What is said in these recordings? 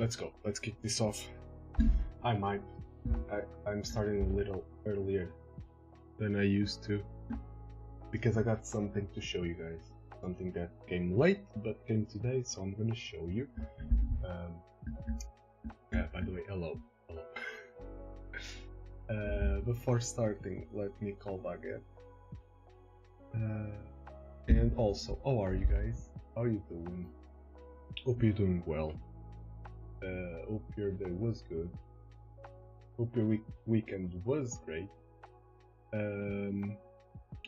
let's go. Let's kick this off. I'm starting a little earlier than I used to because I got something to show you guys. Something that came late but came today, so I'm gonna show you. Yeah, by the way, hello. Before starting, let me call Baguette. And also, how are you guys? How are you doing? Hope you're doing well. Hope your day was good. Hope your weekend was great.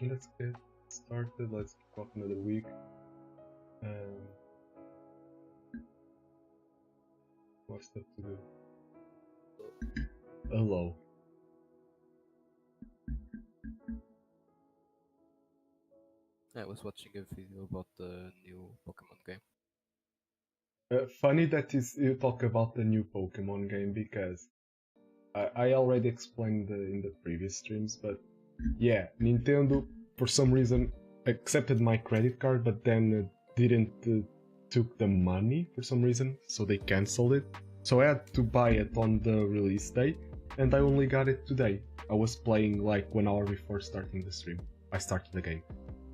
Let's get started. Let's kick off another week. More stuff to do. Hello. I was watching a video about the new Pokemon game. Funny that you talk about the new Pokemon game because I already explained in the previous streams, but yeah, Nintendo for some reason accepted my credit card, but then didn't took the money for some reason, so they cancelled it. So I had to buy it on the release day, and I only got it today. I was playing like 1 hour before starting the stream. I started the game.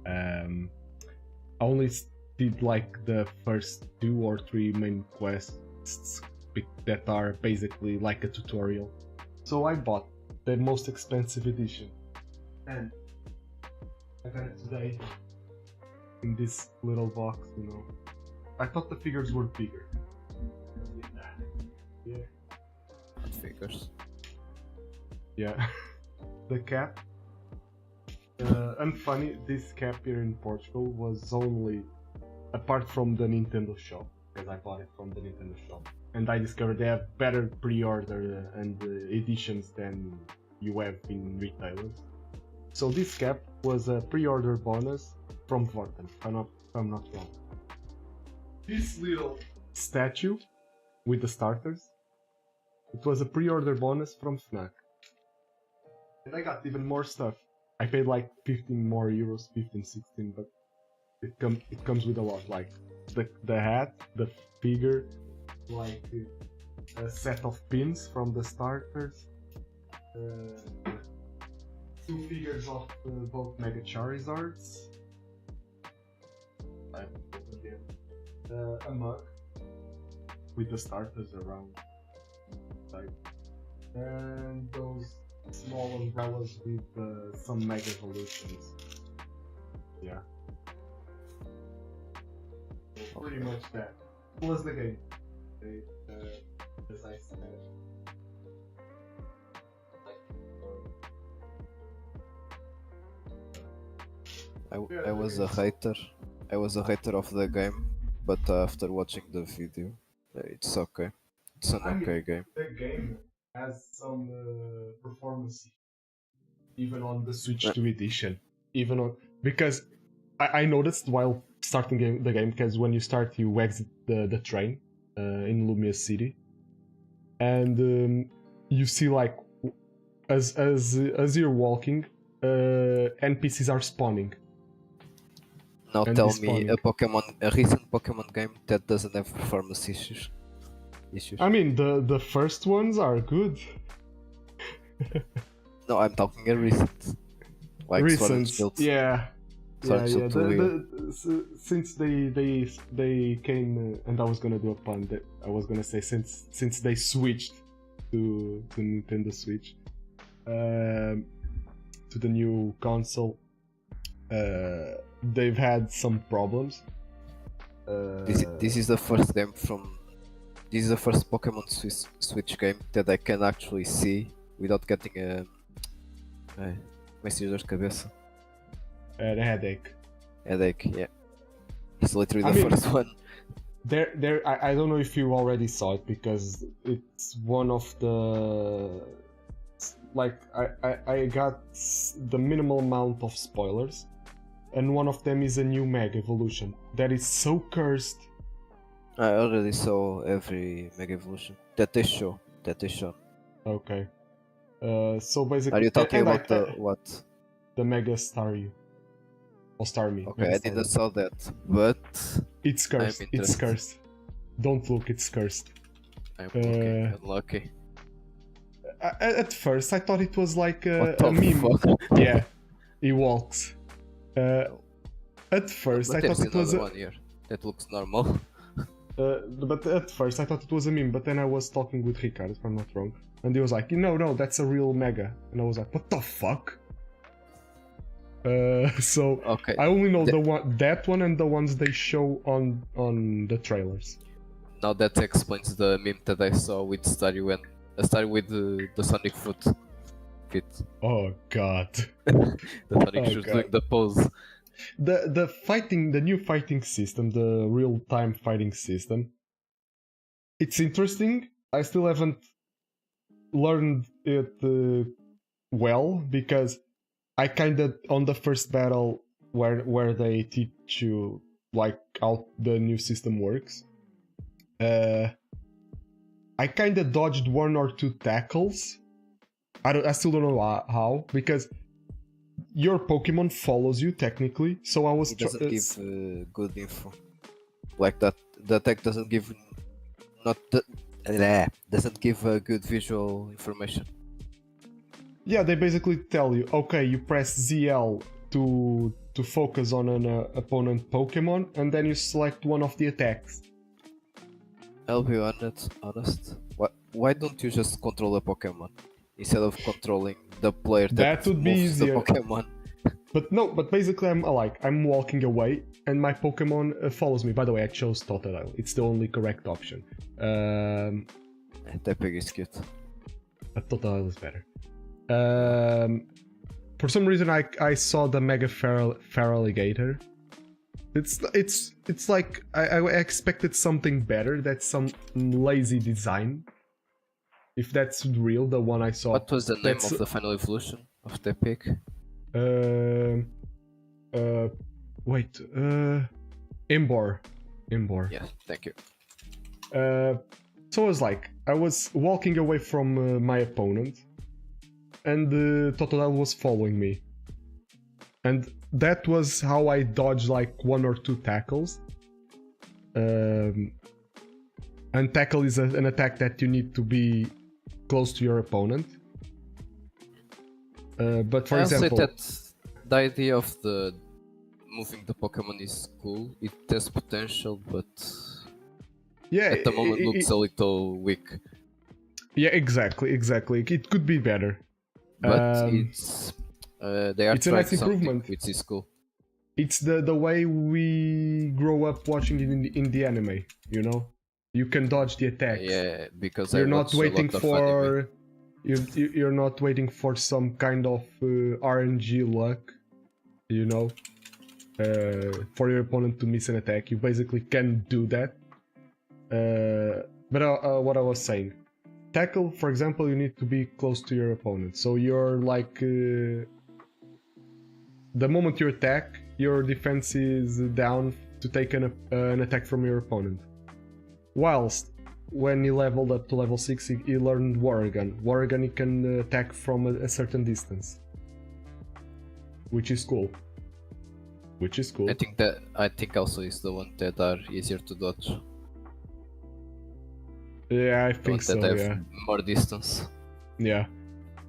I only did like the first 2 or 3 main quests that are basically like a tutorial. So I bought the most expensive edition, and I got it today in this little box, you know. I thought the figures were bigger. Yeah. Figures. Yeah. The cap. And funny, this cap here in Portugal was only, apart from the Nintendo shop, because I bought it from the Nintendo shop, and I discovered they have better pre-order and editions than you have in retailers. So this cap was a pre-order bonus from Vorten, if I'm not wrong. This little statue with the starters, it was a pre-order bonus from Fnac. And I got even more stuff. I paid like 15 more euros, 15, 16, but it comes with a lot, like the hat, the figure, like a set of pins from the starters, 2 figures of both Mega Charizards, a mug with the starters around, and those small umbrellas with some Mega Evolutions. Yeah. So pretty much that. Plus the game. As I said. I was a hater. I was a hater of the game, but after watching the video, it's okay. It's an okay game. The game has some performance, even on the Switch 2 edition. Because I noticed while starting the game, because when you start, you exit the train in Lumia City, and you see like as you're walking, NPCs are spawning. Now tell me a recent Pokemon game that doesn't have performance issues. I mean, the first ones are good. No, I'm talking a recent. Like recent, yeah. Since they came, and I was gonna do a pun that I was gonna say since they switched to Nintendo Switch, to the new console, they've had some problems. This is the first game from. This is the first Pokemon Switch game that I can actually see without getting a. Dor de cabeça. A headache. Headache, yeah. It's literally the first one. I don't know if you already saw it because it's one of the. Like I got the minimal amount of spoilers, and one of them is a new Mega Evolution that is so cursed. I already saw every Mega Evolution that they show. Okay. So basically, are you talking about what? The Mega Staryu. Or Starmie. Okay, I didn't saw that, but it's cursed. It's cursed. Don't look. It's cursed. I'm looking unlucky. At first, I thought it was like What a the meme. fuck? Yeah, he walks. At first, But I there's thought it was another one here that looks normal. but at first, I thought it was a meme. But then I was talking with Ricardo, if I'm not wrong, and he was like, "No, that's a real mega." And I was like, "What the fuck?" So Okay. I only know that one and the ones they show on the trailers. Now that explains the meme that I saw with Starry when started with the Sonic foot fit. Oh god. The Sonic Oh, shoes God. doing the pose. The new fighting system, the real time fighting system. It's interesting. I still haven't learned it well because I kind of on the first battle where they teach you like how the new system works. I kind of dodged one or two tackles. I still don't know how because your Pokemon follows you technically. So I was. It doesn't give good info. Like that, the attack doesn't give doesn't give good visual information. Yeah, they basically tell you, okay, you press ZL to focus on an opponent Pokemon, and then you select one of the attacks. I'll be honest. Why don't you just control a Pokemon instead of controlling the player That would be moves the easier. Pokemon? But basically I'm walking away and my Pokemon follows me. By the way, I chose Totodile. It's the only correct option. That pig is cute. Totodile is better. For some reason I saw the Mega Feraligatr. It's like I expected something better. That's some lazy design. If that's real, the one I saw. What was the name of the final evolution of the pig? Wait. Imbor. Yeah, thank you. So I was walking away from my opponent, and Totodile was following me, and that was how I dodged like one or two tackles. And tackle is an attack that you need to be close to your opponent. But for example, say that the idea of the moving the Pokemon is cool. It has potential, but yeah, at the moment looks a little weak. Yeah, exactly. It could be better. But it's they are it's a trying nice something improvement. which is cool. It's the way we grow up watching it in the anime. You know, you can dodge the attacks. Yeah, because you're I not watch a waiting lot of for anime. you're not waiting for some kind of RNG luck. You know, for your opponent to miss an attack, you basically can do that. But what I was saying, tackle, for example, you need to be close to your opponent. So you're like, the moment you attack, your defense is down to take an attack from your opponent. Whilst when he leveled up to level 6, he learned Watergun. Watergun, he can attack from a certain distance, which is cool. I think also is the one that are easier to dodge. Yeah, I think so. That Yeah, have more distance. yeah,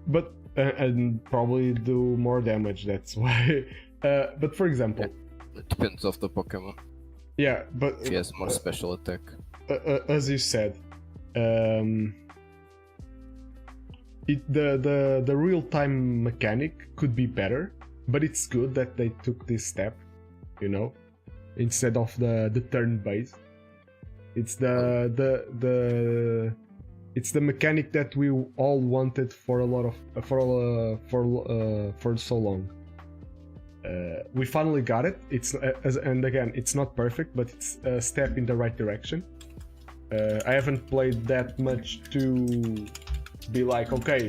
but and probably do more damage. That's why. But for example, It depends of the Pokemon. yeah, but If he has more special attack. As you said, the real time mechanic could be better, but it's good that they took this step, you know, instead of the turn based. It's it's the mechanic that we all wanted for a lot of for so long. We finally got it. And again, it's not perfect, but it's a step in the right direction. I haven't played that much to be like, okay,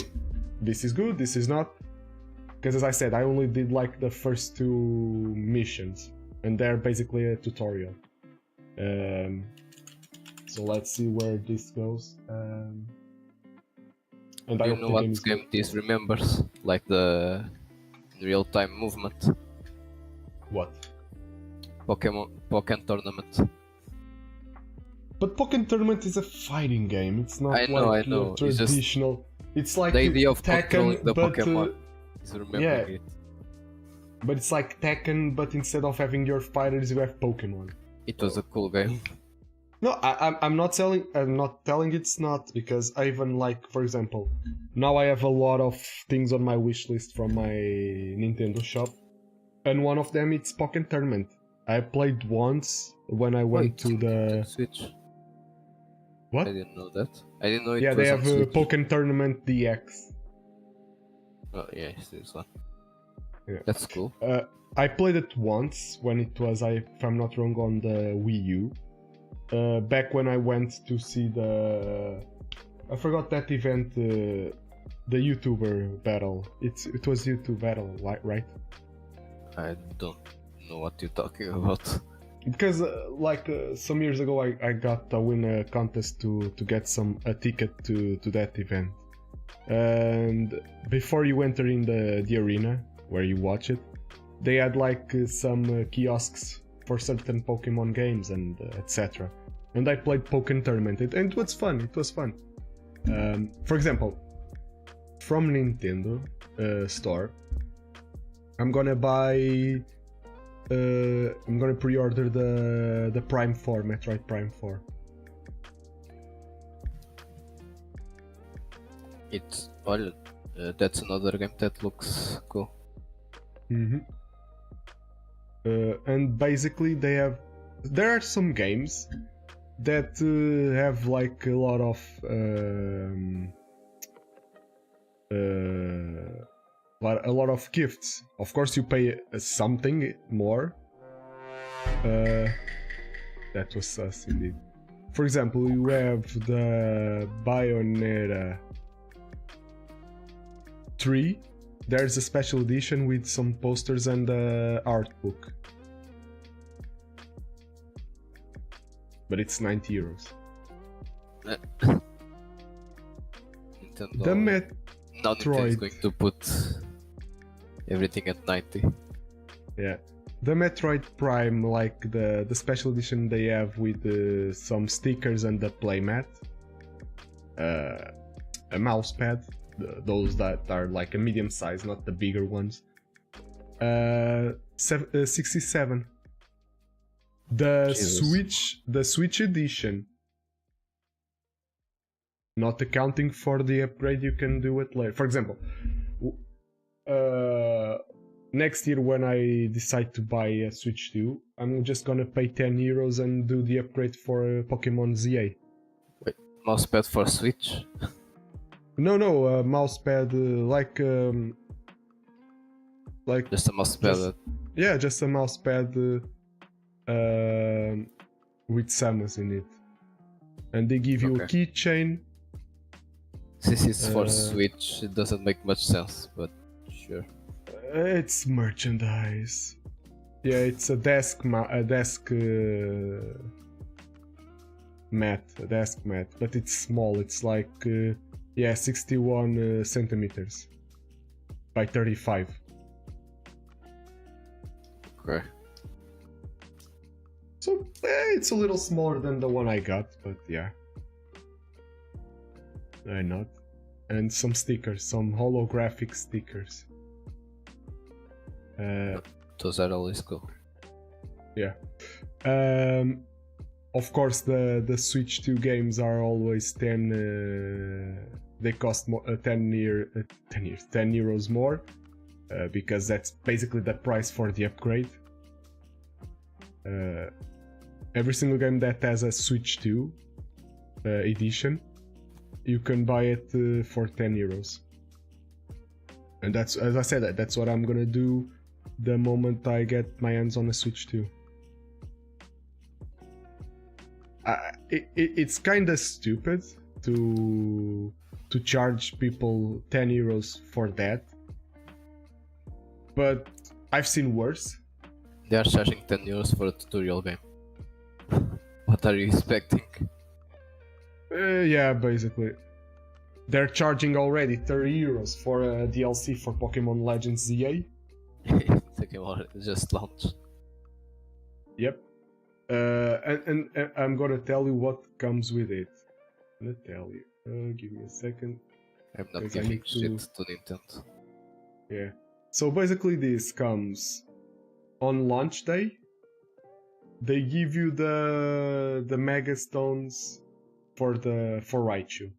this is good, this is not. Because as I said, I only did like the first 2 missions, and they're basically a tutorial. So let's see where this goes. And Do you know what game this remembers? Like the real-time movement. What? Pokémon Tournament. But Pokémon Tournament is a fighting game. It's not I know, like I know. your It's just traditional. It's like the idea of controlling Tekken, the but Pokemon is remembering yeah. it. But it's like Tekken, but instead of having your fighters, you have Pokemon. It was a cool game. No, I'm not telling. I'm not telling it's not, because I even like, for example, now I have a lot of things on my wish list from my Nintendo shop, and one of them it's Pokémon Tournament. I played once when I went to the Switch. What? I didn't know that. I didn't know it Yeah, was they on have Switch. Pokémon Tournament DX. Oh yeah, it's this one. Yeah. That's cool. I played it once when it was, if I'm not wrong, on the Wii U. Back when I went to see I forgot that event, the YouTuber battle. It was YouTube battle, right? I don't know what you're talking about. Because some years ago I got to win a contest to get a ticket to that event. And before you enter in the arena where you watch it, they had some kiosks for certain Pokemon games and etc. And I played Pokémon Tournament, and it was fun. It was fun. For example, from Nintendo store, I'm gonna buy. I'm gonna pre-order the Prime 4, Metroid Prime 4. It's well, that's another game that looks cool. Mm-hmm. And basically there are some games that have like a lot of gifts. Of course, you pay something more. That was sus indeed. For example, you have the Bayonetta 3. There's a special edition with some posters and art book. But it's 90 euros. Nintendo The now Nintendo is Metroid. going to put everything at 90. Yeah. The Metroid Prime, like the special edition they have with some stickers and the playmat. A mouse pad. Those that are like a medium size, not the bigger ones. 67. Jesus. The Switch edition, not accounting for the upgrade you can do it later. For example, next year when I decide to buy a Switch 2, I'm just gonna pay 10 euros and do the upgrade for Pokemon ZA. Wait, mousepad for Switch? No, mousepad like Just a mousepad. Yeah, just a mousepad with Samus in it, and they give you a keychain. Since it's for Switch, it doesn't make much sense, but sure. It's merchandise. Yeah, it's a desk mat, but it's small. It's like 61 centimeters by 35. Okay. So it's a little smaller than the one I got, but yeah. Why not? And some stickers, some holographic stickers. Those are always cool. Yeah. Of course, the Switch 2 games are always 10. They cost more, 10 euros more, because that's basically the price for the upgrade. Every single game that has a Switch 2 edition, you can buy it for 10 euros. And that's, as I said, that's what I'm gonna do the moment I get my hands on a Switch 2. It's kind of stupid to charge people 10 euros for that, but I've seen worse. They are charging 10 euros for a tutorial game. What are you expecting? Yeah, basically. They're charging already 30 euros for a DLC for Pokemon Legends ZA. The game already just launched. Yep. And I'm gonna tell you what comes with it. I'm gonna tell you. Give me a second. I'm not Because I giving need shit to- to Nintendo. Yeah. So basically, this comes on launch day. They give you the Mega Stones for Raichu,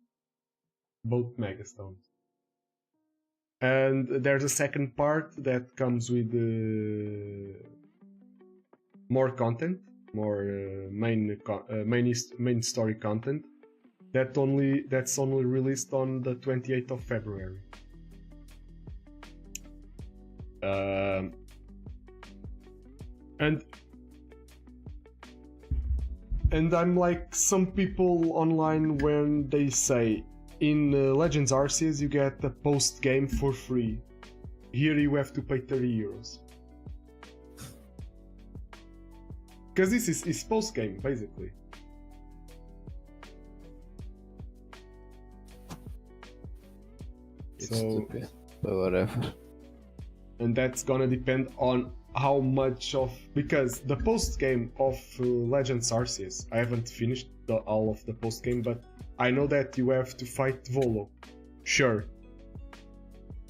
both Mega Stones. And there's a second part that comes with more content, more main story content. That's only released on the 28th of February. And I'm like some people online when they say in Legends Arceus you get the post game for free. Here you have to pay 30 euros. Because this is post game basically. It's So, stupid, but whatever. and that's gonna depend on how much of, because the post game of Legends Arceus, I haven't finished all of the post game, but I know that you have to fight Volo, sure.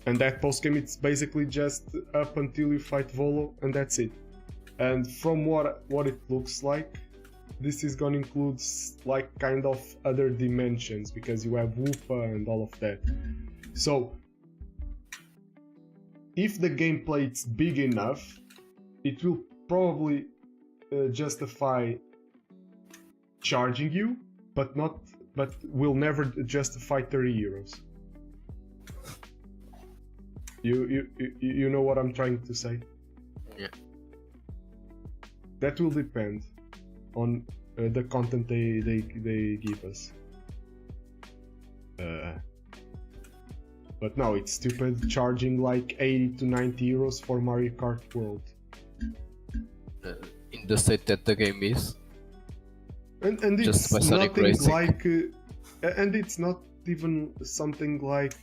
And that post game, it's basically just up until you fight Volo, and that's it. And from what it looks like, this is gonna include like kind of other dimensions, because you have Woopa and all of that. So if the gameplay is big enough, it will probably justify charging you, but will never justify 30 euros. You know what I'm trying to say? Yeah. That will depend on the content they give us. But no, it's stupid charging like 80 to 90 euros for Mario Kart World. In the state that the game is. And Just it's by Sonic nothing Racing. like, and it's not even something like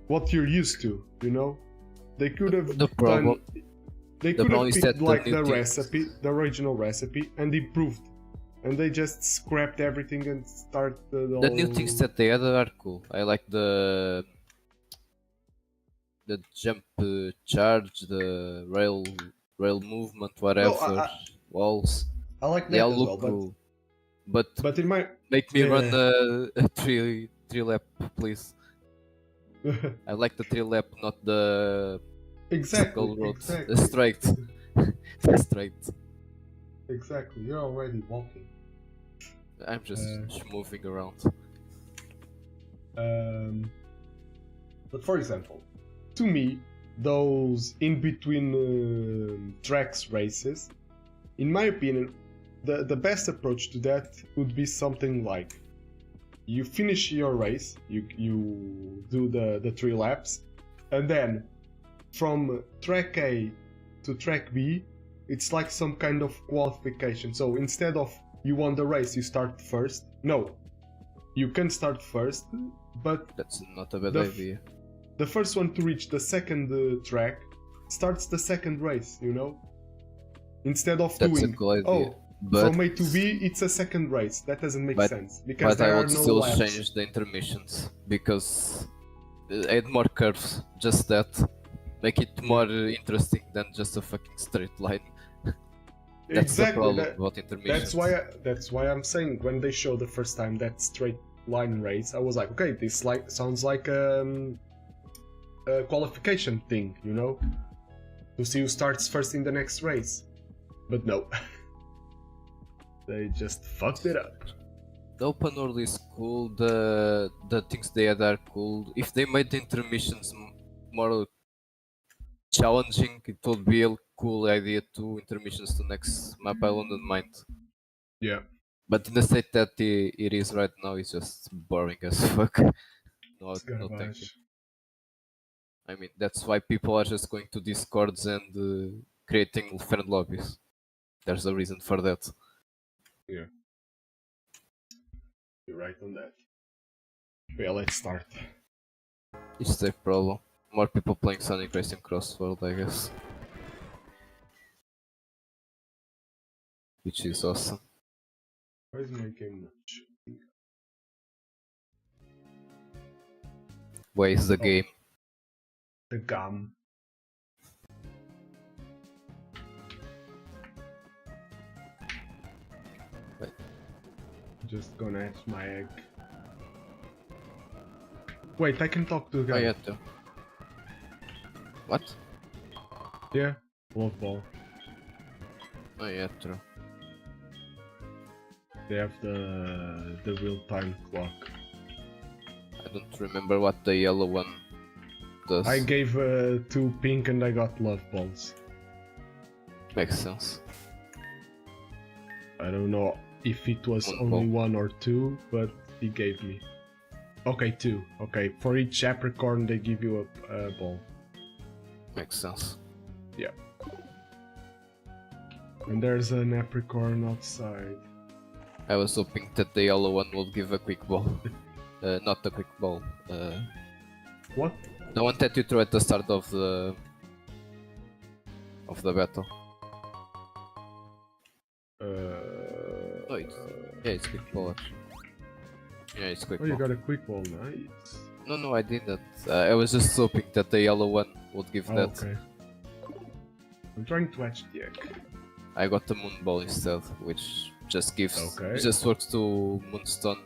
what you're used to, you know. They could have The problem- They the could problem have is picked that the like new the things- recipe, the original recipe, and improved. And they just scrapped everything and started The new things that they added are cool. I like the jump charge, the rail movement, whatever, walls. I like They that all as look well, cool. But but in my make me run Yeah. a three lap, please. I like the 3 lap, not the exactly, circle road. exactly, Straight. Straight. exactly. You're already walking. I'm just moving around. But for example, to me, those in between tracks races, in my opinion, the best approach to that would be something like you finish your race, you do the 3 laps, and then from track A to track B, it's like some kind of qualification. So instead of you won the race, you start first. No, you can start first, but That's not a bad The f- idea. the first one to reach the second track starts the second race, you know? Instead of That's a doing, cool idea. oh, But, from A to B, it's a second race. That doesn't make But- sense, because but I there are would no still laps. change the intermissions because add more curves. Just that. Make it more interesting than just a fucking straight line. That's Exactly. the problem that- about intermissions. That's why I'm saying when they showed the first time that straight line race, I was like, okay, this sounds like a qualification thing, you know, to see who starts first in the next race. But no, they just fucked it up. The open world is cool. The things they add are cool. If they made the intermissions more challenging, it would be a cool idea to intermissions to next map. I wouldn't mind. Yeah, But in the state that it is right now, it's just boring as fuck. No, it's no, thank you. garbage. I mean, that's why people are just going to Discords and creating friend lobbies. There's a reason for that. Yeah, you're right on that. Well, let's start. It's a problem. more people playing Sonic Racing Crossworld, I guess. Which is awesome. Why is my game not shooting? Where is the game? The gum. Wait. Just gonna hatch my egg. Wait, I can talk to the guy. Oh, yeah, too. What? Yeah, love ball. Oh, yeah, true. They have the real-time clock. I don't remember what the yellow one does. I gave 2 pink and I got love balls. Makes sense. I don't know if it was One only ball. 1 or 2, but he gave me. Okay, 2. Okay, for each apricorn they give you a ball. Makes sense. Yeah. And there's an apricorn outside. I was hoping that the yellow one would give a quick ball. Not a quick ball. What? The one that you throw at the start of the battle. Oh, it's quick ball actually. Yeah, it's quick Oh, you ball. got a quick ball, nice. No, I didn't. I was just hoping that the yellow one would give Oh, that. okay. I'm trying to hatch the egg. I got the moon ball instead, which just gives. Okay. It just works to Moonstone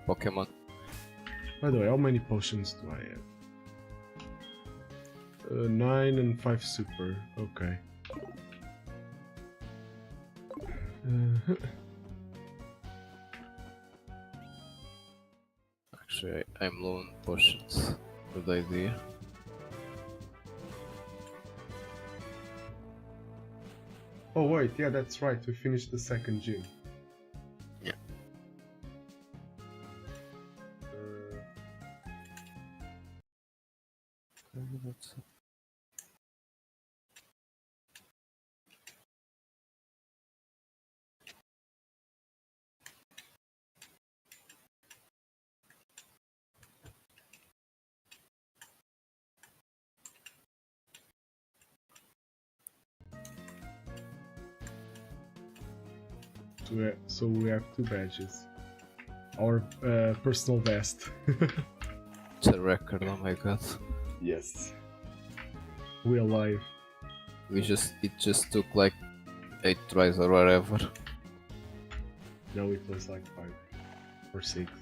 Pokemon. By the way, how many potions do I have? 9 and 5 super. Okay. Actually, I'm low on potions. Good idea. Oh wait, yeah, that's right. We finished the second gym. Yeah. So we have 2 badges. Our personal best. It's a record, oh my god. Yes. We alive. It just took like 8 tries or whatever. No, it was like 5 or 6.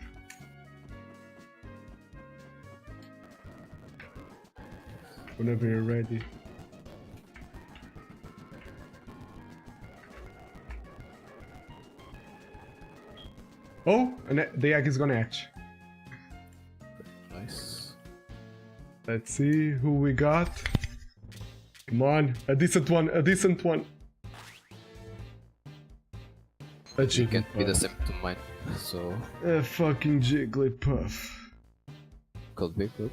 Whenever you're ready. Oh, and the egg is gonna hatch. Nice. Let's see who we got. Come on, a decent one, a decent one. A It can't be the Jigglypuff. same to mine, so A fucking Jigglypuff. could be good.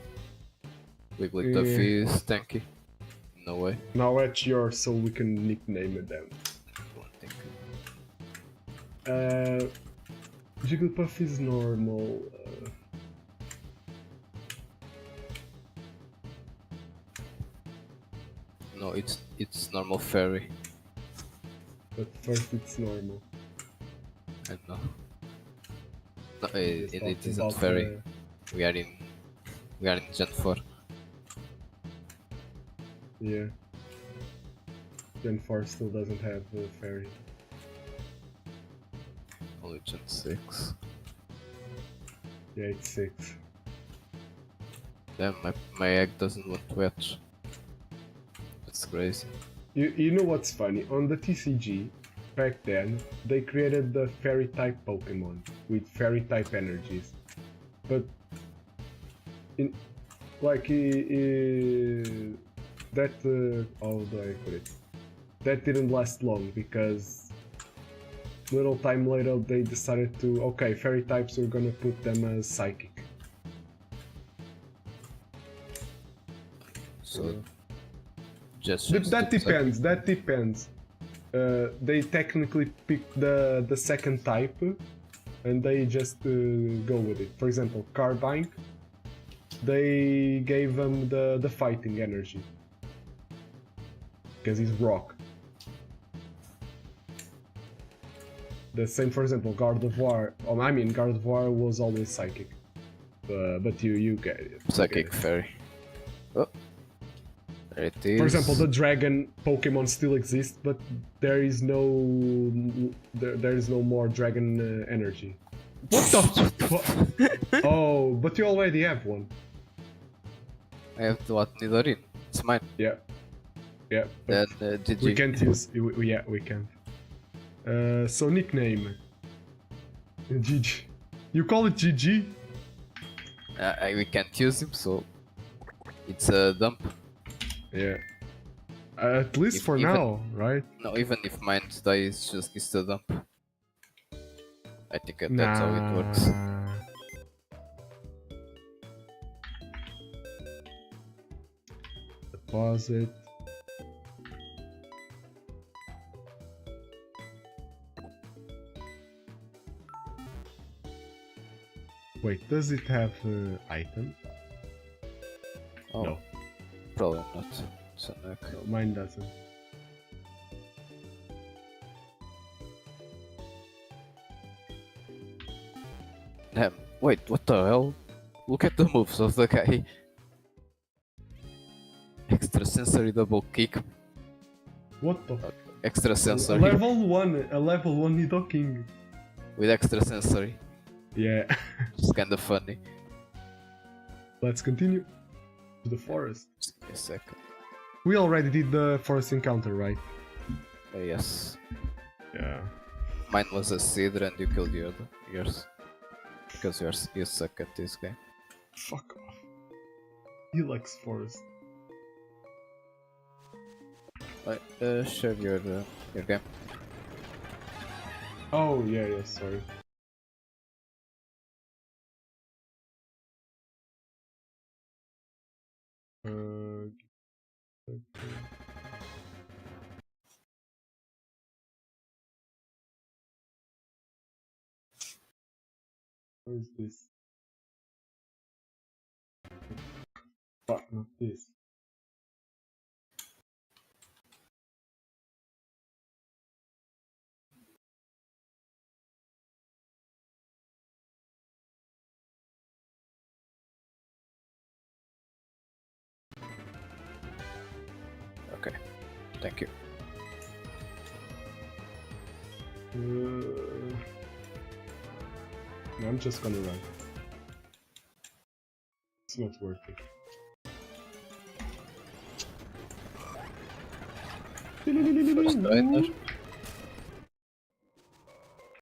Wigglytuff is tanky. No way. Now hatch yours so we can nickname it then. Jigglypuff is normal. No, it's normal fairy. But first it's normal. I know. No, Just it talked isn't about fairy. We are in Gen 4. Yeah. Gen 4 still doesn't have fairy. Only Gen 6. Yeah, it's 6. Damn, my egg doesn't want to hatch. That's crazy. You know what's funny? On the TCG, back then, they created the fairy type Pokemon with fairy type energies. But in like that how do I put it? That didn't last long because little time later they decided to okay, fairy types we're gonna put them as psychic. So just That depends. That depends. They technically pick the second type, and they just go with it. For example, Carbine. they gave him the fighting energy. Because he's rock. The same, for example, Gardevoir. I mean, Gardevoir was always psychic. But you get it. Psychic Fairy. Oh. There it is. For example, the dragon Pokemon still exists, but there is no more dragon energy. What the? Oh, but you already have one. I have the what? Nidorin. It's mine. Yeah. Yeah. Then GG. We can't use. Yeah, we can't. So nickname. GG. You call it GG? We can't use him, so it's a dump. Yeah. At least for now, right? No, even if mine dies, it's a dump. I think that's how it works. Deposit. Wait, does it have item? Oh, no. Probably not. It's a neck. No, mine doesn't. Damn, wait, what the hell? Look at the moves of the guy. Extrasensory double kick. What the? Extrasensory. A level 1 Nidoking. With extrasensory. Yeah. It's kinda funny. Let's continue to the forest. Just give me a second. We already did the forest encounter, right? Yes. Yeah. Mine was a Cedar and you killed yours. Because you suck at this game. Fuck off. He likes forest. Share your game. Oh, yeah, sorry. What is this? Fuck, not this. Okay, thank you. No, I'm just gonna run. It's not worth it. First diner.